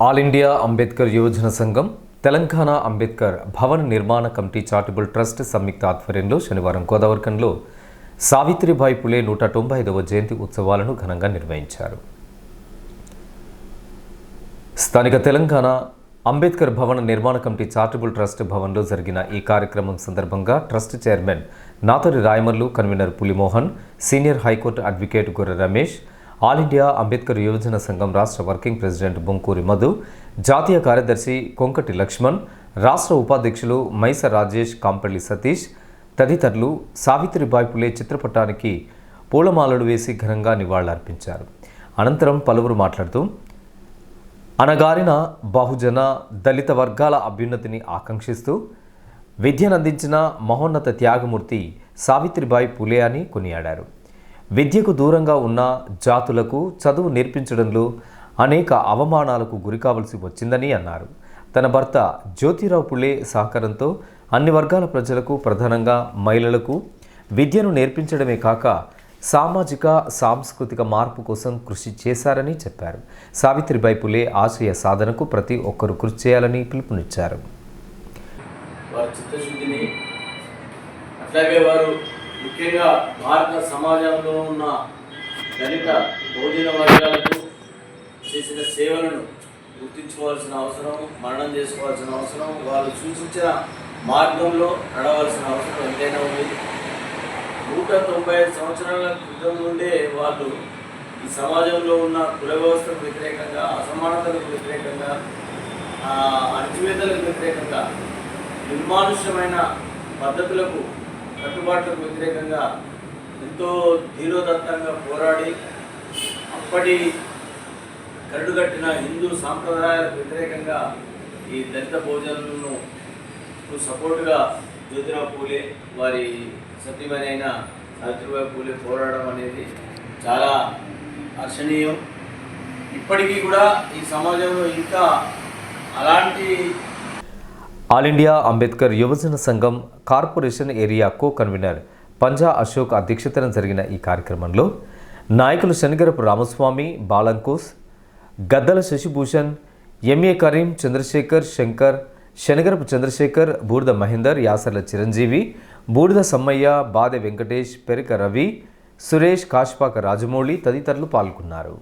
All India Ambedkar యువజన సంఘం తెలంగాణ అంబేద్కర్ భవన నిర్మాణ కమిటీ చారిటబుల్ ట్రస్ట్ సంయుక్త ఆధ్వర్యంలో శనివారం గోదావరిఖండ్లో సావిత్రిబాయి పులే 195వ జయంతి ఉత్సవాలను ఘనంగా నిర్వహించారు. స్థానిక తెలంగాణ అంబేద్కర్ భవన నిర్మాణ కమిటీ చారిటబుల్ ట్రస్ట్ భవన్లో జరిగిన ఈ కార్యక్రమం సందర్భంగా trust chairman Nathari Rayamallu, convener Pulimohan, senior high court advocate Gorre Ramesh, all India Ambedkar యువజన సంఘం రాష్ట్ర వర్కింగ్ ప్రెసిడెంట్ బొంకూరి మధు, జాతీయ కార్యదర్శి కొంకటి లక్ష్మణ్, రాష్ట్ర ఉపాధ్యక్షులు మైస రాజేష్, కాంపల్లి సతీష్ తదితరులు సావిత్రిబాయి పులే చిత్రపటానికి పూలమాలలు వేసి ఘనంగా నివాళులర్పించారు. అనంతరం పలువురు మాట్లాడుతూ అనగారిన బహుజన దళిత వర్గాల అభ్యున్నతిని ఆకాంక్షిస్తూ విద్యనందించిన మహోన్నత త్యాగమూర్తి సావిత్రిబాయి పులే అని కొనియాడారు. విద్యకు దూరంగా ఉన్న జాతులకు చదువు నేర్పించడంలో అనేక అవమానాలకు గురికావలసి వచ్చిందని అన్నారు. తన భర్త జ్యోతిరావు పులే సహకారంతో అన్ని వర్గాల ప్రజలకు, ప్రధానంగా మహిళలకు విద్యను నేర్పించడమే కాక సామాజిక సాంస్కృతిక మార్పు కోసం కృషి చేశారని చెప్పారు. సావిత్రిబాయి పులే ఆశయ సాధనకు ప్రతి ఒక్కరూ కృషి చేయాలని పిలుపునిచ్చారు. ముఖ్యంగా భారత సమాజంలో ఉన్న దళిత బహుజన వర్గాలకు చేసిన సేవలను గుర్తించుకోవాల్సిన అవసరం, మననం చేసుకోవాల్సిన అవసరం, వాళ్ళు సూచించిన మార్గంలో నడవాల్సిన అవసరం ఎంతైనా ఉంది. 195 సంవత్సరాల క్రితం నుండే వాళ్ళు ఈ సమాజంలో ఉన్న కుల వ్యవస్థకు వ్యతిరేకంగా, అసమానతలకు వ్యతిరేకంగా, అణచివేతలకు వ్యతిరేకంగా, నిర్మానుష్యమైన పద్ధతులకు, కట్టుబాట్లకు వ్యతిరేకంగా ఎంతో ధీరోదత్తంగా పోరాడి అప్పటి కరడుగట్టిన హిందూ సాంప్రదాయాలకు వ్యతిరేకంగా ఈ దళిత భోజనాలను సపోర్టుగా జ్యోతిరావు పూలే వారి సతీమణి అయిన సావిత్రిబాయి పూలే పోరాడడం అనేది చాలా హర్షణీయం. ఇప్పటికీ కూడా ఈ సమాజంలో ఇంకా అలాంటి ఆల్ ఇండియా అంబేద్కర్ యువజన సంఘం కార్పొరేషన్ ఏరియా కో కన్వీనర్ పంజా అశోక్ అధ్యక్షతన జరిగిన ఈ కార్యక్రమంలో నాయకులు శనిగరపు రామస్వామి, బాలంకోస్, గద్దల శశిభూషణ్, ఎంఏ కరీం, చంద్రశేఖర్, శంకర్, శనిగరపు చంద్రశేఖర్, బూడిద మహేందర్, యాసర్ల చిరంజీవి, బూడిద సమ్మయ్య, బాదె వెంకటేష్, పెరిక రవి, సురేష్, కాశపాక రాజమౌళి తదితరులు పాల్గొన్నారు.